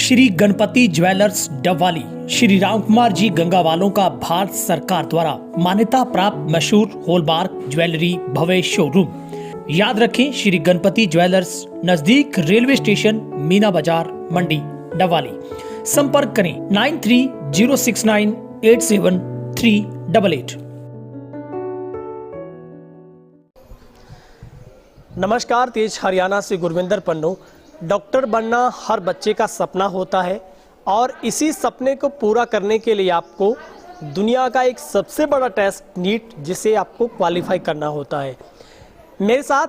Shri Ganpati jewellers Dabwali Shri Ram Kumar ji गंगावालों का भारत सरकार द्वारा मान्यता प्राप्त मशहूर हॉलमार्क ज्वेलरी भव्य शोरूम। याद रखें, श्री गणपति ज्वेलर्स, नजदीक रेलवे स्टेशन, मीना बाजार, मंडी, डबवाली। संपर्क करें 9306987388। नमस्कार, तेज हरियाणा से गुरविंदर पन्नू। डॉक्टर बनना हर बच्चे का सपना होता है और इसी सपने को पूरा करने के लिए आपको दुनिया का एक सबसे बड़ा टेस्ट नीट, जिसे आपको क्वालिफाई करना होता है। मेरे साथ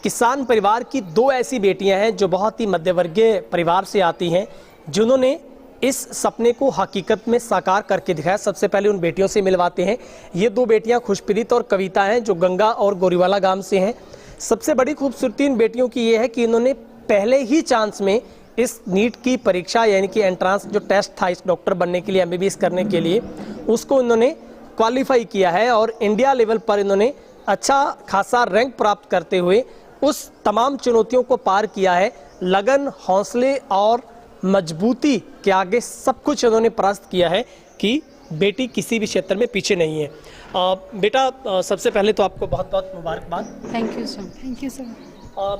किसान परिवार की दो ऐसी बेटियां हैं जो बहुत ही मध्यवर्गीय परिवार से आती हैं, जिन्होंने इस सपने को हकीकत में साकार करके दिखाया। सबसे पहले उन बेटियों से मिलवाते हैं। ये दो बेटियां खुशप्रीत और कविता हैं, जो गंगा और गोरीवाला गांव से हैं। सबसे बड़ी खूबसूरती इन बेटियों की ये है कि इन्होंने पहले ही चांस में इस नीट की परीक्षा, यानी कि एंट्रांस जो टेस्ट था इस डॉक्टर बनने के लिए, एमबीबीएस करने के लिए, उसको इन्होंने क्वालिफाई किया है और इंडिया लेवल पर इन्होंने अच्छा खासा रैंक प्राप्त करते हुए उस तमाम चुनौतियों को पार किया है। लगन, हौसले और मजबूती के आगे सब कुछ इन्होंने परास्त किया है कि बेटी किसी भी क्षेत्र में पीछे नहीं है। बेटा, सबसे पहले तो आपको बहुत बहुत मुबारकबाद। Thank you sir. Thank you sir.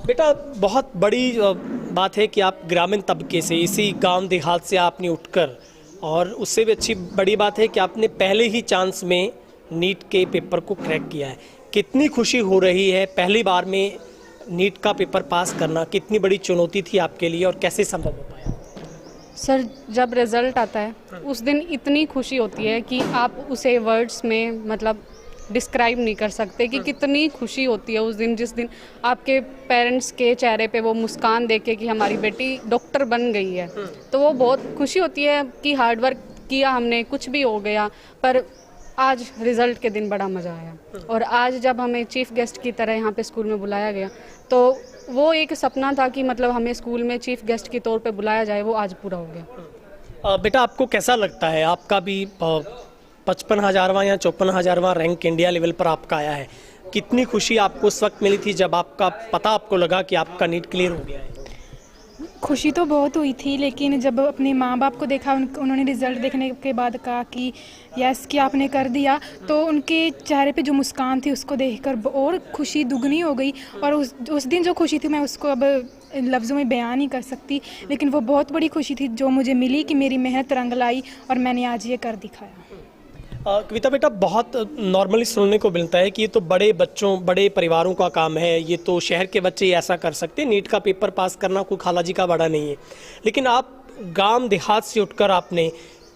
बेटा, बहुत बड़ी बात है कि आप ग्रामीण तबके से, इसी गांव देहात से आपने उठकर, और उससे भी अच्छी बड़ी बात है कि आपने पहले ही चांस में नीट के पेपर को क्रैक किया है। कितनी खुशी हो रही है पहली बार में नीट का पेपर पास करना? कितनी बड़ी चुनौती थी आपके लिए और कैसे संभव हो पाया? सर, जब रिज़ल्ट आता है उस दिन इतनी खुशी होती है कि आप उसे वर्ड्स में मतलब डिस्क्राइब नहीं कर सकते कि कितनी खुशी होती है उस दिन, जिस दिन आपके पेरेंट्स के चेहरे पे वो मुस्कान देख के कि हमारी बेटी डॉक्टर बन गई है। तो वो बहुत खुशी होती है कि हार्ड वर्क किया हमने, कुछ भी हो गया। पर आज रिज़ल्ट के दिन बड़ा मज़ा आया, और आज जब हमें चीफ गेस्ट की तरह यहाँ पे स्कूल में बुलाया गया, तो वो एक सपना था कि मतलब हमें स्कूल में चीफ गेस्ट के तौर पे बुलाया जाए, वो आज पूरा हो गया। बेटा, आपको कैसा लगता है? आपका भी 55,000वां या 54,000वां रैंक इंडिया लेवल पर आपका आया है। कितनी खुशी आपको उस वक्त मिली थी जब आपका पता आपको लगा कि आपका नीट क्लियर हो गया है? खुशी तो बहुत हुई थी, लेकिन जब अपने माँ बाप को देखा, उन्होंने रिज़ल्ट देखने के बाद कहा कि यस कि आपने कर दिया, तो उनके चेहरे पे जो मुस्कान थी उसको देखकर और खुशी दुगनी हो गई। और उस दिन जो खुशी थी मैं उसको अब लफ्ज़ों में बयान नहीं कर सकती, लेकिन वो बहुत बड़ी खुशी थी जो मुझे मिली कि मेरी मेहनत रंग लाई और मैंने आज ये कर दिखाया। कविता बेटा, बहुत नॉर्मली सुनने को मिलता है कि ये तो बड़े बच्चों, बड़े परिवारों का काम है, ये तो शहर के बच्चे ही ऐसा कर सकते हैं, नीट का पेपर पास करना कोई खालाजी का बड़ा नहीं है। लेकिन आप गांव देहात से उठकर आपने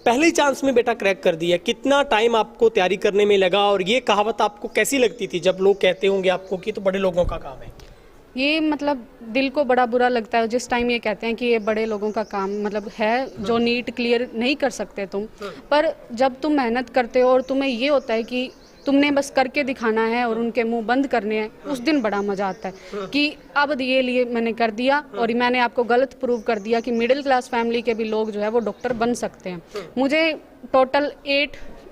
पहले चांस में बेटा क्रैक कर दिया। कितना टाइम आपको तैयारी करने में लगा, और ये कहावत आपको कैसी लगती थी जब लोग कहते होंगे आपको कि तो बड़े लोगों का काम है? ये मतलब दिल को बड़ा बुरा लगता है जिस टाइम ये कहते हैं कि ये बड़े लोगों का काम मतलब है, जो नीट क्लियर नहीं कर सकते तुम। पर जब तुम मेहनत करते हो और तुम्हें ये होता है कि तुमने बस करके दिखाना है और उनके मुंह बंद करने हैं, उस दिन बड़ा मज़ा आता है कि अब ये लिए मैंने कर दिया और मैंने आपको गलत प्रूव कर दिया कि मिडिल क्लास फैमिली के भी लोग जो है वो डॉक्टर बन सकते हैं। मुझे टोटल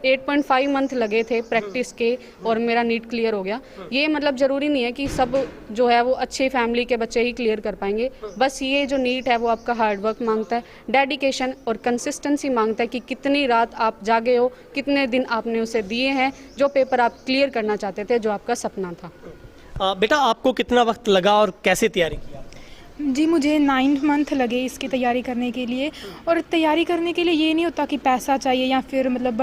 8.5 मंथ लगे थे प्रैक्टिस के और मेरा नीट क्लियर हो गया। ये मतलब ज़रूरी नहीं है कि सब जो है वो अच्छे फैमिली के बच्चे ही क्लियर कर पाएंगे। बस ये जो नीट है वो आपका हार्ड वर्क मांगता है, डेडिकेशन और कंसिस्टेंसी मांगता है कि कितनी रात आप जागे हो, कितने दिन आपने उसे दिए हैं, जो पेपर आप क्लियर करना चाहते थे, जो आपका सपना था। बेटा, आपको कितना वक्त लगा और कैसे तैयारी किया? जी, मुझे 9 मंथ लगे इसकी तैयारी करने के लिए। और तैयारी करने के लिए ये नहीं होता कि पैसा चाहिए या फिर मतलब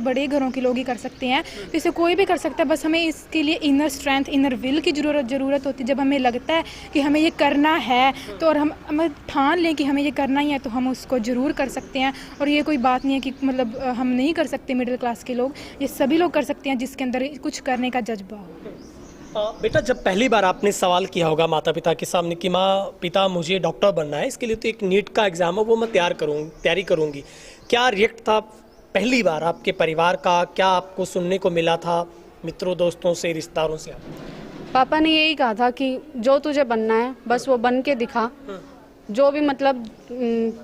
बड़े घरों के लोग ही कर सकते हैं, तो इसे कोई भी कर सकता है। बस हमें इसके लिए इनर स्ट्रेंथ, इनर विल की ज़रूरत होती है। जब हमें लगता है कि हमें ये करना है, तो और हम ठान लें कि हमें ये करना ही है, तो हम उसको ज़रूर कर सकते हैं। और ये कोई बात नहीं है कि मतलब हम नहीं कर सकते मिडिल क्लास के लोग, ये सभी लोग कर सकते हैं जिसके अंदर कुछ करने का जज्बा हो। बेटा, जब पहली बार आपने सवाल किया होगा माता पिता के सामने कि माँ पिता मुझे डॉक्टर बनना है, इसके लिए तो एक नीट का एग्ज़ाम है, वो मैं तैयारी करूँगी, क्या रिएक्ट था पहली बार आपके परिवार का? क्या आपको सुनने को मिला था मित्रों, दोस्तों से, रिश्तेदारों से? पापा ने यही कहा था कि जो तुझे बनना है बस वो बन के दिखा, जो भी मतलब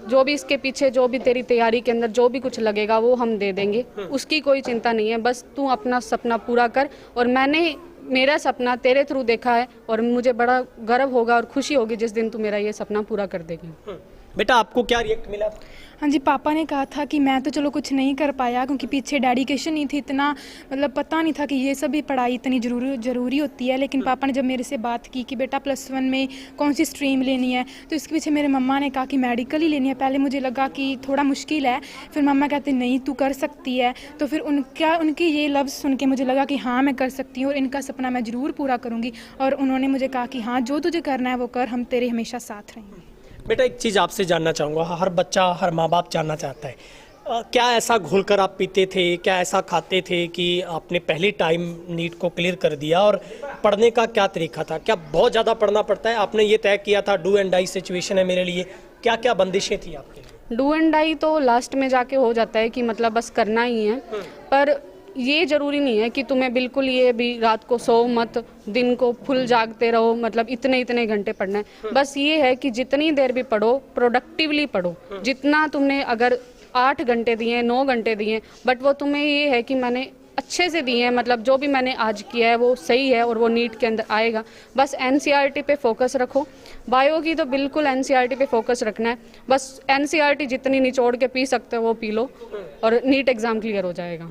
जो भी इसके पीछे जो भी तेरी तैयारी के अंदर जो भी कुछ लगेगा वो हम दे देंगे, उसकी कोई चिंता नहीं है, बस तू अपना सपना पूरा कर। और मैंने मेरा सपना तेरे थ्रू देखा है और मुझे बड़ा गर्व होगा और खुशी होगी जिस दिन तू मेरा ये सपना पूरा कर देगी। बेटा आपको क्या रिएक्ट मिला? हाँ जी, पापा ने कहा था कि मैं तो चलो कुछ नहीं कर पाया क्योंकि पीछे डेडिकेशन नहीं थी, इतना मतलब पता नहीं था कि ये सब भी पढ़ाई इतनी ज़रूरी होती है। लेकिन पापा ने जब मेरे से बात की कि बेटा +1 में कौन सी स्ट्रीम लेनी है, तो इसके पीछे मेरे मम्मा ने कहा कि मेडिकल ही लेनी है। पहले मुझे लगा कि थोड़ा मुश्किल है, फिर मम्मा कहते नहीं तू कर सकती है। तो फिर उनकी ये लफ्ज़ सुन के मुझे लगा कि हाँ मैं कर सकती हूँ और इनका सपना मैं ज़रूर पूरा करूँगी। और उन्होंने मुझे कहा कि हाँ जो तुझे करना है वो कर, हम तेरे हमेशा साथ रहेंगे। बेटा एक चीज़ आपसे जानना चाहूँगा, हर बच्चा हर माँ बाप जानना चाहता है, क्या ऐसा घोलकर आप पीते थे, क्या ऐसा खाते थे कि आपने पहले टाइम नीट को क्लियर कर दिया? और पढ़ने का क्या तरीका था? क्या बहुत ज़्यादा पढ़ना पड़ता है? आपने ये तय किया था डू एंड डाई सिचुएशन है मेरे लिए, क्या क्या बंदिशें थी आपके लिए? डू एंड डाई तो लास्ट में जाके हो जाता है कि मतलब बस करना ही है, पर ये ज़रूरी नहीं है कि तुम्हें बिल्कुल ये भी रात को सो मत, दिन को फुल जागते रहो, मतलब इतने घंटे पढ़ना है। बस ये है कि जितनी देर भी पढ़ो प्रोडक्टिवली पढ़ो। जितना तुमने अगर 8 घंटे दिए 9 घंटे दिए, बट वो तुम्हें ये है कि मैंने अच्छे से दिए हैं, मतलब जो भी मैंने आज किया है वो सही है और वो नीट के अंदर आएगा। बस एनसीईआरटी पे फोकस रखो। बायो की तो बिल्कुल एनसीईआरटी पे फोकस रखना है। बस एनसीईआरटी जितनी निचोड़ के पी सकते हो वो पी लो और नीट एग्ज़ाम क्लियर हो जाएगा।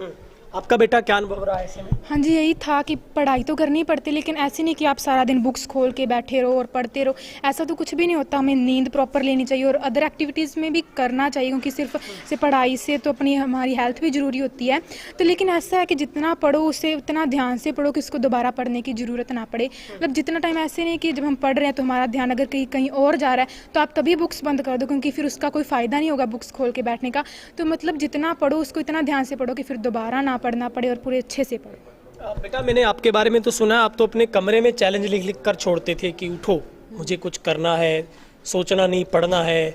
आपका बेटा क्या अनुभव रहा है ऐसे में? हाँ जी, यही था कि पढ़ाई तो करनी पड़ती, लेकिन ऐसे नहीं कि आप सारा दिन बुक्स खोल के बैठे रहो और पढ़ते रहो, ऐसा तो कुछ भी नहीं होता। हमें नींद प्रॉपर लेनी चाहिए और अदर एक्टिविटीज़ में भी करना चाहिए, क्योंकि सिर्फ से पढ़ाई से तो अपनी हमारी हेल्थ भी ज़रूरी होती है। तो लेकिन ऐसा है कि जितना पढ़ो उसे उतना ध्यान से पढ़ो कि उसको दोबारा पढ़ने की ज़रूरत ना पड़े। मतलब जितना टाइम ऐसे नहीं कि जब हम पढ़ रहे हैं तो हमारा ध्यान अगर कहीं और जा रहा है तो आप तभी बुक्स बंद कर दो, क्योंकि फिर उसका कोई फ़ायदा नहीं होगा बुक्स खोल के बैठने का। तो मतलब जितना पढ़ो उसको इतना ध्यान से पढ़ो कि फिर दोबारा ना पढ़ना पड़े और पूरे अच्छे से पढ़ो। बेटा मैंने आपके बारे में तो सुना है आप तो अपने कमरे में चैलेंज लिख कर छोड़ते थे कि उठो मुझे कुछ करना है, सोचना नहीं, पढ़ना है,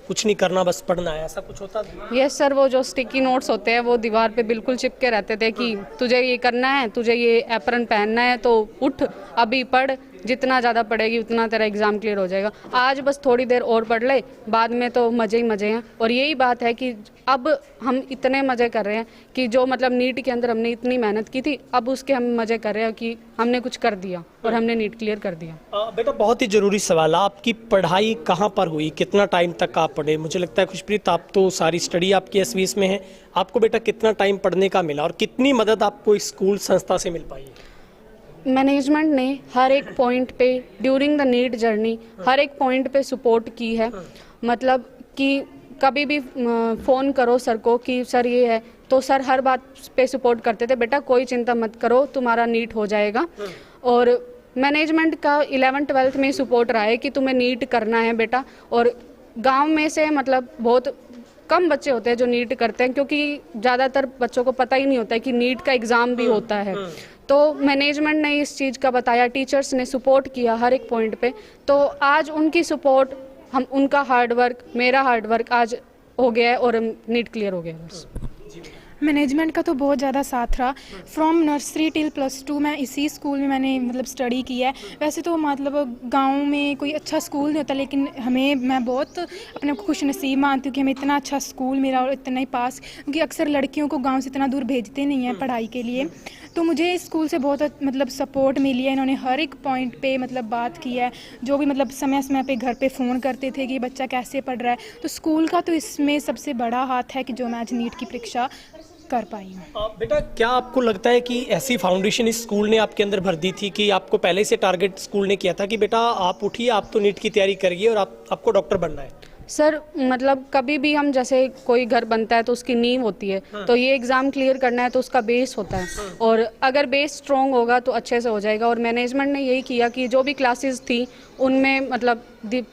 कुछ नहीं करना बस पढ़ना है, ऐसा कुछ होता था? यस सर, वो जो स्टिकी नोट्स होते हैं वो दीवार पे बिल्कुल चिपके रहते थे कि तुझे ये करना है, तुझे ये एप्रन पहनना है, तो उठ अभी पढ़, जितना ज़्यादा पढ़ेगी उतना तेरा एग्ज़ाम क्लियर हो जाएगा। आज बस थोड़ी देर और पढ़ ले, बाद में तो मज़े ही मज़े हैं। और यही बात है कि अब हम इतने मज़े कर रहे हैं कि जो मतलब नीट के अंदर हमने इतनी मेहनत की थी, अब उसके हम मज़े कर रहे हैं कि हमने कुछ कर दिया और हमने नीट क्लियर कर दिया। बेटा बहुत ही ज़रूरी सवाल है, आपकी पढ़ाई कहाँ पर हुई, कितना टाइम तक आप पढ़े? मुझे लगता है खुशप्रीत आप तो सारी स्टडी आपकी एसवीएस में है, आपको बेटा कितना टाइम पढ़ने का मिला और कितनी मदद आपको स्कूल संस्था से मिल पाई? मैनेजमेंट ने हर एक पॉइंट पे ड्यूरिंग द नीट जर्नी हर एक पॉइंट पे सपोर्ट की है। मतलब कि कभी भी फ़ोन करो सर को कि सर ये है, तो सर हर बात पे सपोर्ट करते थे, बेटा कोई चिंता मत करो तुम्हारा नीट हो जाएगा। और मैनेजमेंट का 11th-12th में सपोर्ट रहा है कि तुम्हें नीट करना है बेटा। और गांव में से मतलब बहुत कम बच्चे होते हैं जो नीट करते हैं, क्योंकि ज़्यादातर बच्चों को पता ही नहीं होता है कि नीट का एग्ज़ाम भी होता है। तो मैनेजमेंट ने इस चीज़ का बताया, टीचर्स ने सपोर्ट किया हर एक पॉइंट पे। तो आज उनकी सपोर्ट, हम उनका हार्डवर्क, मेरा हार्डवर्क आज हो गया है और नीट क्लियर हो गया है। बस मैनेजमेंट का तो बहुत ज़्यादा साथ रहा। फ्रॉम नर्सरी टिल +2 मैं इसी स्कूल में मैंने मतलब स्टडी की है। वैसे तो मतलब गांव में कोई अच्छा स्कूल नहीं होता, लेकिन मैं बहुत अपने आप को खुश नसीब मानती हूँ कि हमें इतना अच्छा स्कूल मिला और इतना ही पास, क्योंकि अक्सर लड़कियों को गांव से इतना दूर भेजते नहीं हैं पढ़ाई के लिए। तो मुझे इस स्कूल से बहुत मतलब सपोर्ट मिली है। इन्होंने हर एक पॉइंट पे मतलब बात की है, जो भी मतलब समय समय पे घर पे फ़ोन करते थे कि बच्चा कैसे पढ़ रहा है। तो स्कूल का तो इसमें सबसे बड़ा हाथ है कि जो मैं आज नीट की परीक्षा कर पाई हूँ। बेटा क्या आपको लगता है कि ऐसी फाउंडेशन इस स्कूल ने आपके अंदर भर दी थी कि आपको पहले से टारगेट स्कूल ने किया था कि बेटा आप उठिए, आप तो नीट की तैयारी करिए और आपको डॉक्टर बनना है? सर मतलब कभी भी हम जैसे कोई घर बनता है तो उसकी नींव होती है, तो ये एग्ज़ाम क्लियर करना है तो उसका बेस होता है। और अगर बेस स्ट्रॉन्ग होगा तो अच्छे से हो जाएगा। और मैनेजमेंट ने यही किया कि जो भी क्लासेस थी उनमें मतलब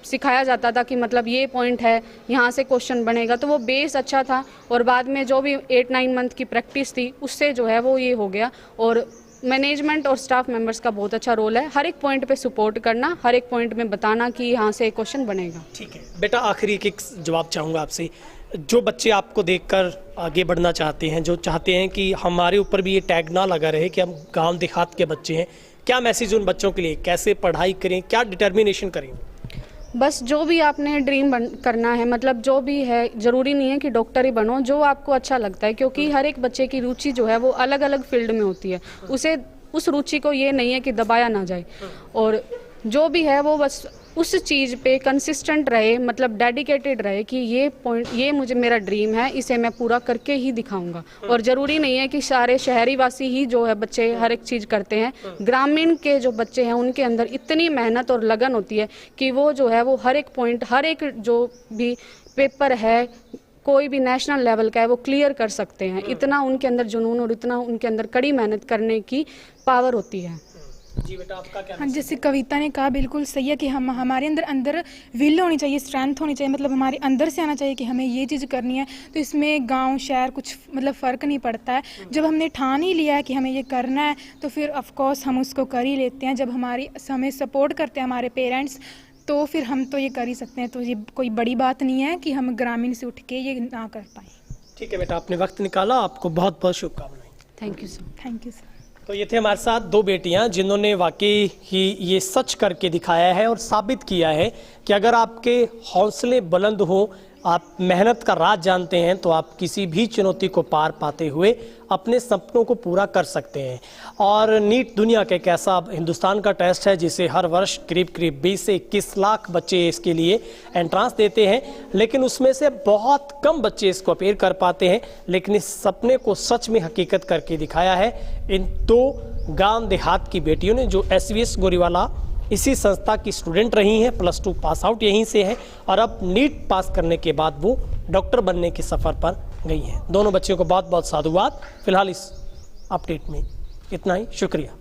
सिखाया जाता था कि मतलब ये पॉइंट है, यहाँ से क्वेश्चन बनेगा, तो वो बेस अच्छा था। और बाद में जो भी 8-9 मंथ की प्रैक्टिस थी उससे जो है वो ये हो गया। और मैनेजमेंट और स्टाफ मेंबर्स का बहुत अच्छा रोल है, हर एक पॉइंट पे सपोर्ट करना, हर एक पॉइंट में बताना कि यहाँ से एक क्वेश्चन बनेगा। ठीक है बेटा, आखिरी एक जवाब चाहूँगा आपसे। जो बच्चे आपको देखकर आगे बढ़ना चाहते हैं, जो चाहते हैं कि हमारे ऊपर भी ये टैग ना लगा रहे कि हम गांव देहात के बच्चे हैं, क्या मैसेज उन बच्चों के लिए, कैसे पढ़ाई करें, क्या डिटर्मिनेशन करें? बस जो भी आपने ड्रीम करना है, मतलब जो भी है, ज़रूरी नहीं है कि डॉक्टर ही बनो, जो आपको अच्छा लगता है, क्योंकि हर एक बच्चे की रुचि जो है वो अलग अलग फील्ड में होती है। उसे उस रुचि को ये नहीं है कि दबाया ना जाए, और जो भी है वो बस उस चीज़ पे कंसिस्टेंट रहे, मतलब डेडिकेटेड रहे कि ये पॉइंट, ये मुझे मेरा ड्रीम है, इसे मैं पूरा करके ही दिखाऊंगा। और ज़रूरी नहीं है कि सारे शहरी वासी ही जो है बच्चे हर एक चीज़ करते हैं। ग्रामीण के जो बच्चे हैं उनके अंदर इतनी मेहनत और लगन होती है कि वो जो है वो हर एक पॉइंट, हर एक जो भी पेपर है कोई भी नेशनल लेवल का है वो क्लियर कर सकते हैं। इतना उनके अंदर जुनून और इतना उनके अंदर कड़ी मेहनत करने की पावर होती है। जी बेटा, आपका क्या? हाँ, जैसे कविता ने कहा बिल्कुल सही है कि हम हमारे अंदर विल होनी चाहिए, स्ट्रेंथ होनी चाहिए, मतलब हमारे अंदर से आना चाहिए कि हमें ये चीज़ करनी है। तो इसमें गांव शहर कुछ मतलब फ़र्क नहीं पड़ता है। जब हमने ठान ही लिया है कि हमें ये करना है तो फिर ऑफ कोर्स हम उसको कर ही लेते हैं। जब हमें सपोर्ट करते हैं हमारे पेरेंट्स तो फिर हम तो ये कर ही सकते हैं। तो ये कोई बड़ी बात नहीं है कि हम ग्रामीण से उठ के ये ना कर पाएँ। ठीक है बेटा, आपने वक्त निकाला, आपको बहुत बहुत शुभकामनाएं। Thank you sir. Thank you sir. तो ये थे हमारे साथ दो बेटियां जिन्होंने वाकई ही ये सच करके दिखाया है और साबित किया है कि अगर आपके हौसले बुलंद हो, आप मेहनत का राज जानते हैं, तो आप किसी भी चुनौती को पार पाते हुए अपने सपनों को पूरा कर सकते हैं। और नीट दुनिया का एक ऐसा हिंदुस्तान का टेस्ट है जिसे हर वर्ष करीब 20 से 21 लाख बच्चे इसके लिए एंट्रांस देते हैं, लेकिन उसमें से बहुत कम बच्चे इसको अपीयर कर पाते हैं। लेकिन इस सपने को सच में हकीकत करके दिखाया है इन दो गांव देहात की बेटियों ने, जो SVS गोरीवाला इसी संस्था की स्टूडेंट रही हैं, +2 पास आउट यहीं से है और अब नीट पास करने के बाद वो डॉक्टर बनने के सफ़र पर गई हैं। दोनों बच्चियों को बहुत बहुत साधुवाद। फिलहाल इस अपडेट में इतना ही, शुक्रिया।